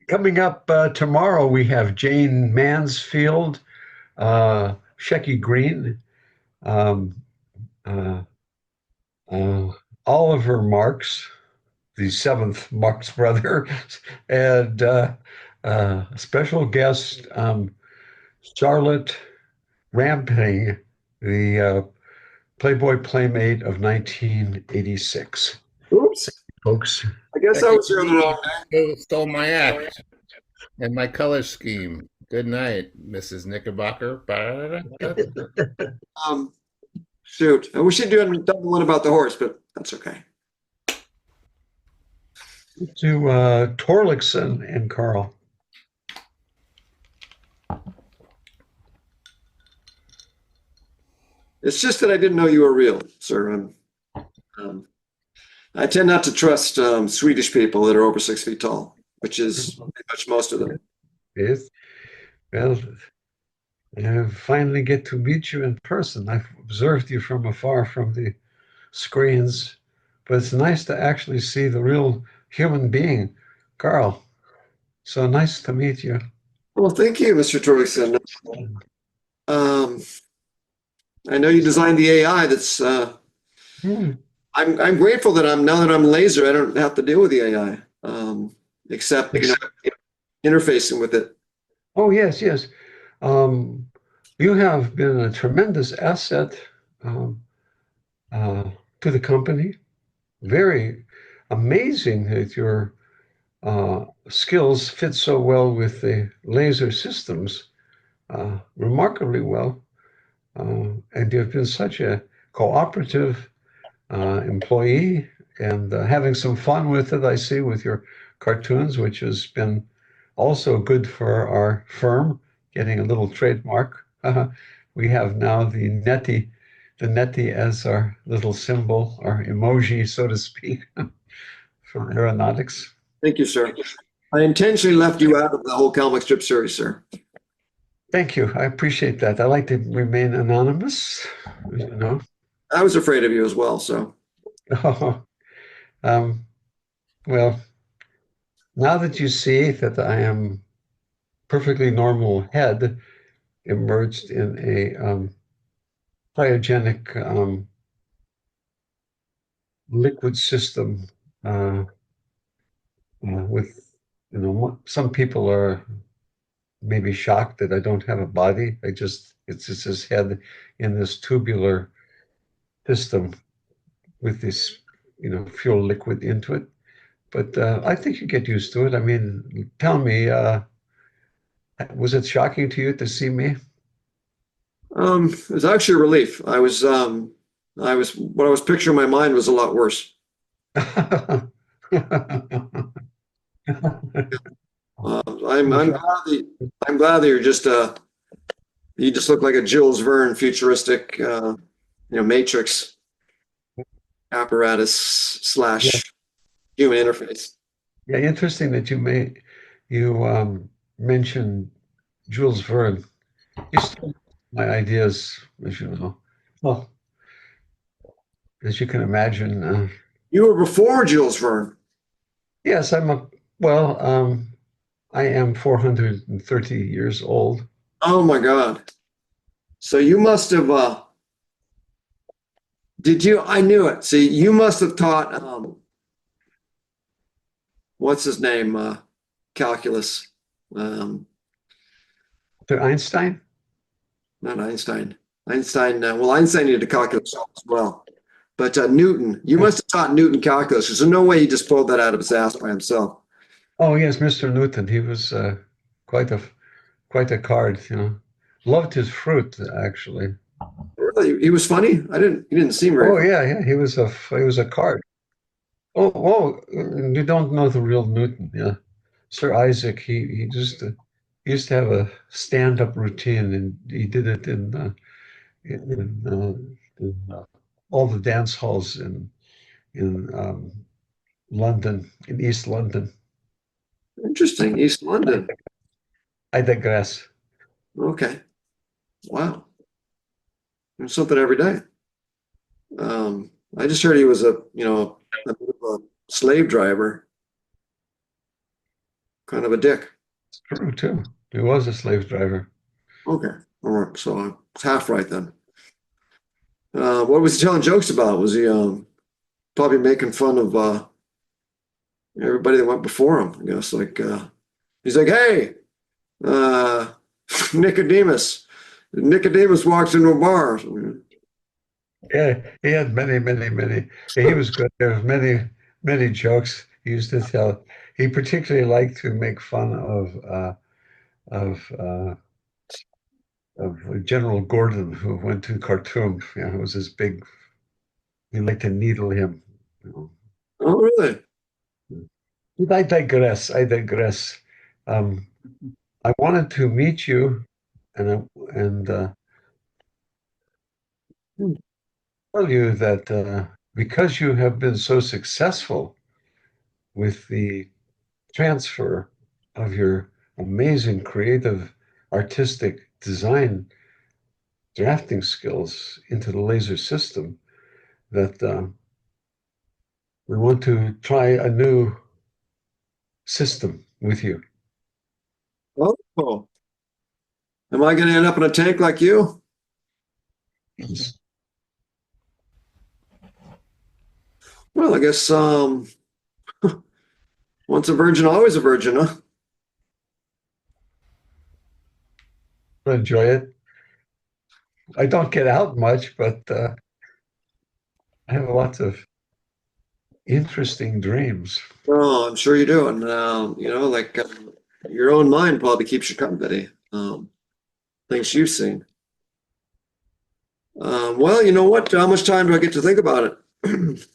Speaker 2: Coming up tomorrow, we have Jane Mansfield, Shecky Green, um, uh, uh, Oliver Marks, the seventh Marx brother, and special guest Charlotte Ramping, the Playboy Playmate of 1986.
Speaker 1: oops.
Speaker 2: Folks,
Speaker 1: I guess I was here on the wrong day.
Speaker 3: Who stole my act and my color scheme? Good night, Mrs. Knickerbocker.
Speaker 1: Um, shoot, I wish you'd done the one about the horse, but that's okay.
Speaker 2: to Torlixon and Carl.
Speaker 1: It's just that I didn't know you were real, sir. Um, I tend not to trust Swedish people that are over 6 feet tall, which is pretty much most of them.
Speaker 2: Yes. Well, I finally get to meet you in person. I've observed you from afar from the screens, but it's nice to actually see the real human being. Carl, so nice to meet you.
Speaker 1: Well, thank you, Mr. Torgerson. Um, I know you designed the AI. That's
Speaker 2: Hmm.
Speaker 1: I'm grateful that now that I'm laser, I don't have to deal with the AI, except interfacing with it.
Speaker 2: Oh, yes, yes. You have been a tremendous asset um, to the company. Very amazing that your skills fit so well with the laser systems, remarkably well. And you've been such a cooperative employee and having some fun with it, I see, with your cartoons, which has been also good for our firm, getting a little trademark. We have now the Netty as our little symbol, our emoji, so to speak, from aeronautics.
Speaker 1: Thank you, sir. I intentionally left you out of the whole comic strip series, sir.
Speaker 2: Thank you. I appreciate that. I like to remain anonymous, you know.
Speaker 1: I was afraid of you as well, so.
Speaker 2: um, well, now that you see that I am perfectly normal head emerged in a cryogenic liquid system with, some people are maybe shocked that I don't have a body. It's just this head in this tubular system with this, fuel liquid into it. But I think you get used to it. I mean, tell me, was it shocking to you to see me?
Speaker 1: It was actually a relief. What I was picturing in my mind was a lot worse. I'm glad that you just look like a Jules Verne futuristic, Matrix apparatus slash human interface.
Speaker 2: Yeah, interesting that you mentioned Jules Verne. You stole my ideas, as you know. Well, as you can imagine,
Speaker 1: You were before Jules Verne.
Speaker 2: yes, I am 430 years old.
Speaker 1: Oh my God. So you must have, did you? I knew it. See, you must have taught, what's his name? Calculus. Um,
Speaker 2: To Einstein?
Speaker 1: Not Einstein. Einstein, well, Einstein needed a calculus as well. But Newton, you must have taught Newton calculus. There's no way he just pulled that out of his ass by himself.
Speaker 2: Oh yes, Mr. Newton. He was quite a quite a card, you know. Loved his fruit, actually.
Speaker 1: Really, he was funny. He didn't seem very
Speaker 2: Oh
Speaker 1: funny.
Speaker 2: yeah, yeah. He was a card. You don't know the real Newton, yeah. Sir Isaac, he used to have a stand-up routine, and he did it in all the dance halls in London, in East London.
Speaker 1: Interesting. East London.
Speaker 2: I digress.
Speaker 1: Okay. Wow. There's something every day. I just heard he was a bit of a slave driver, kind of a dick.
Speaker 2: It's true too. He was a slave driver.
Speaker 1: Okay. All right. So I was half right then. What was he telling jokes about? Was he probably making fun of everybody that went before him? I guess he's like, hey, uh, Nicodemus. Nicodemus walks into a bar.
Speaker 2: Yeah, he had many. He was good. There was many jokes he used to tell. He particularly liked to make fun of uh, of General Gordon, who went to Khartoum. You know, it was his big. He liked to needle him. You know.
Speaker 1: Oh, really?
Speaker 2: But I digress. I digress. Um, I wanted to meet you and tell you that because you have been so successful with the transfer of your amazing creative artistic design drafting skills into the laser system, that we want to try a new system with you.
Speaker 1: Oh, am I going to end up in a tank like you? Well, I guess once a virgin, always a virgin, huh?
Speaker 2: Enjoy it. I don't get out much, but I have lots of interesting dreams.
Speaker 1: Oh, I'm sure you do. And your own mind probably keeps you company. Things you've seen. Well, you know what? How much time do I get to think about it?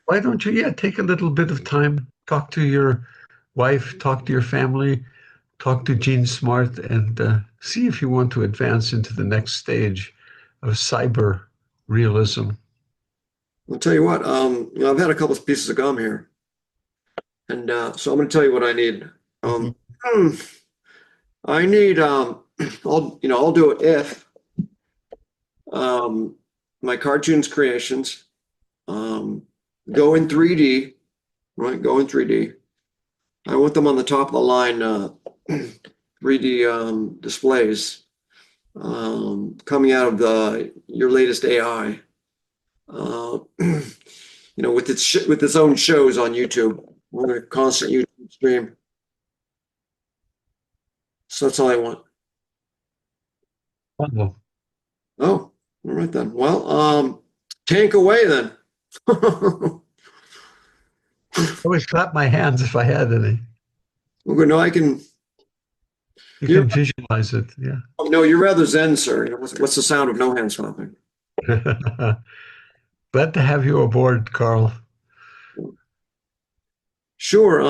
Speaker 2: Why don't you, yeah, take a little bit of time, talk to your wife, talk to your family, talk to Gene Smart, and see if you want to advance into the next stage of cyber realism.
Speaker 1: I'll tell you what. I've had a couple of pieces of gum here, and so I'm going to tell you what I need. I need. I'll do it if my cartoons creations go in 3D, right? Go in 3D. I want them on the top of the line 3D displays coming out of your latest AI. With its own shows on YouTube, with a constant YouTube stream. So that's all I want.
Speaker 2: Oh,
Speaker 1: Oh, all right then. Well, tank away then.
Speaker 2: I always clap my hands if I had any.
Speaker 1: Okay, no, I can.
Speaker 2: You
Speaker 1: You're,
Speaker 2: can visualize it, yeah.
Speaker 1: no, you're rather zen, sir. What's the sound of no hands clapping?
Speaker 2: Glad to have you aboard, Carl.
Speaker 1: Sure.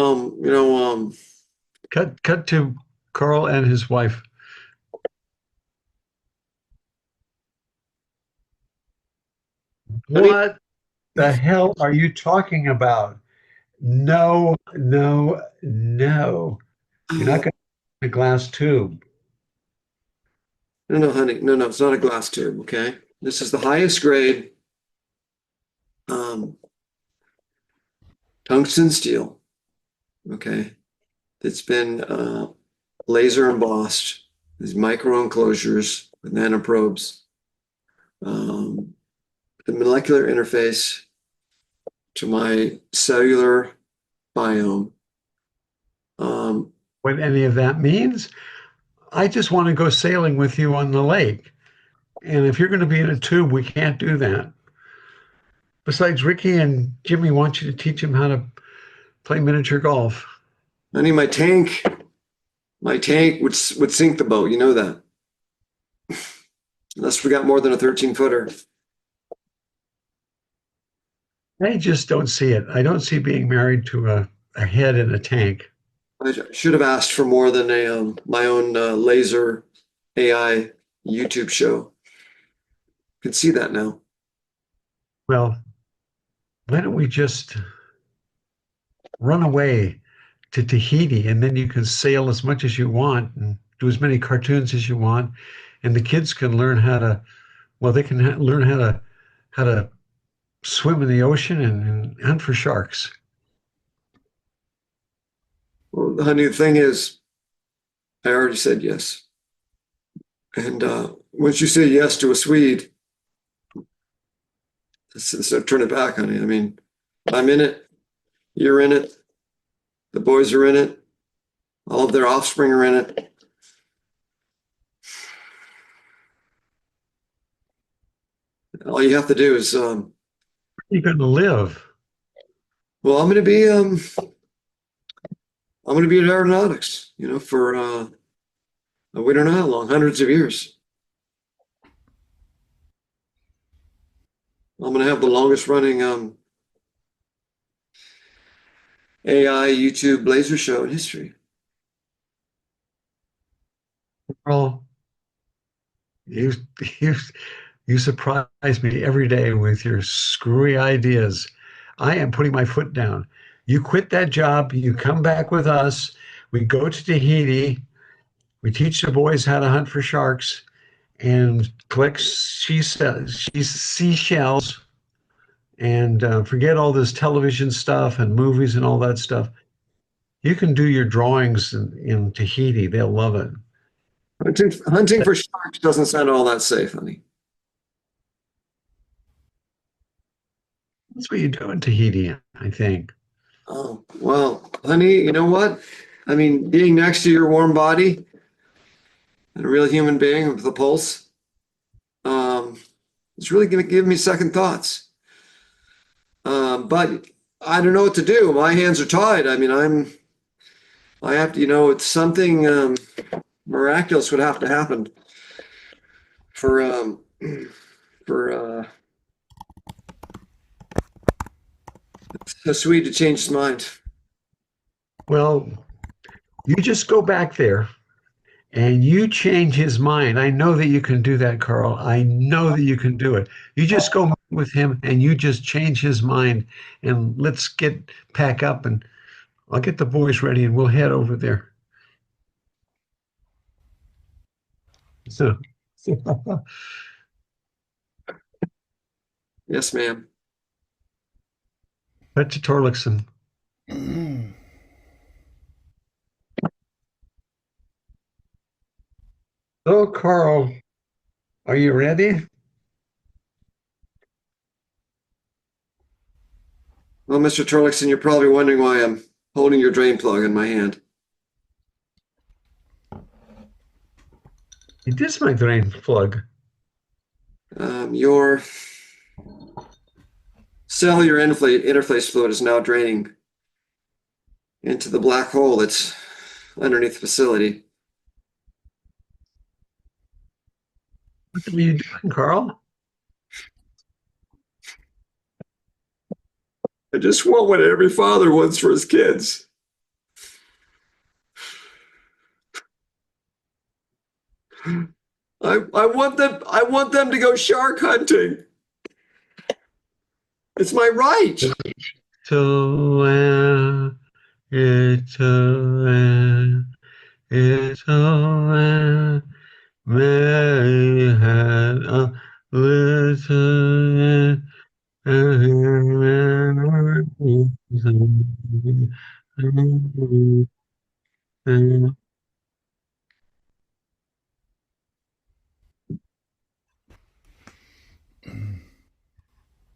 Speaker 2: Cut to Carl and his wife. What the hell are you talking about? No. You're not going to a glass tube.
Speaker 1: No, honey. No, it's not a glass tube. Okay. This is the highest grade tungsten steel. Okay. It's been laser embossed these micro enclosures with nanoprobes, the molecular interface to my cellular biome.
Speaker 2: What any of that means, I just want to go sailing with you on the lake. And if you're going to be in a tube, we can't do that. Besides, Ricky and Jimmy want you to teach them how to play miniature golf.
Speaker 1: Honey, my tank would sink the boat. You know that. Unless we got more than a 13-footer.
Speaker 2: I just don't see it. I don't see being married to a head in a tank.
Speaker 1: I should have asked for more than my own laser AI YouTube show. Can see that now.
Speaker 2: Well, why don't we just run away to Tahiti, and then you can sail as much as you want and do as many cartoons as you want, and the kids can learn how to, well, they can learn how to swim in the ocean and hunt for sharks.
Speaker 1: Well, honey, the thing is, I already said yes. And once you say yes to a Swede, so turn it back, honey. I mean, I'm in it. You're in it. The boys are in it. All of their offspring are in it. All you have to do is,
Speaker 2: You're going to live.
Speaker 1: well, I'm going to be in aeronautics, for we don't know how long, hundreds of years. I'm going to have the longest running AI YouTube laser show in history.
Speaker 2: Well, you you you surprise me every day with your screwy ideas. I am putting my foot down. You quit that job, you come back with us, we go to Tahiti, we teach the boys how to hunt for sharks and collect seashells and forget all this television stuff and movies and all that stuff. You can do your drawings in Tahiti. They'll love it.
Speaker 1: Hunting for sharks doesn't sound all that safe, honey.
Speaker 2: That's what you do in Tahiti, I think.
Speaker 1: Oh, well, honey, you know what? I mean, being next to your warm body and a real human being with a pulse, it's really going to give me second thoughts. But I don't know what to do. My hands are tied. I mean, I have to, it's something miraculous would have to happen for a Swede to change his mind.
Speaker 2: Well, you just go back there and you change his mind. I know that you can do that, Carl. I know that you can do it. You just go with him and you just change his mind, and let's pack up, and I'll get the boys ready and we'll head over there. So,
Speaker 1: Yes, ma'am.
Speaker 2: back to Torlakson. So, Carl, are you ready?
Speaker 1: Well, Mr. Torlakson, you're probably wondering why I'm holding your drain plug in my hand.
Speaker 2: It is my drain plug.
Speaker 1: Your cellular interface fluid is now draining into the black hole that's underneath the facility.
Speaker 2: What are you doing, Carl?
Speaker 1: I just want what every father wants for his kids. I want them to go shark hunting. It's my right.
Speaker 2: So, it's a Mary had a little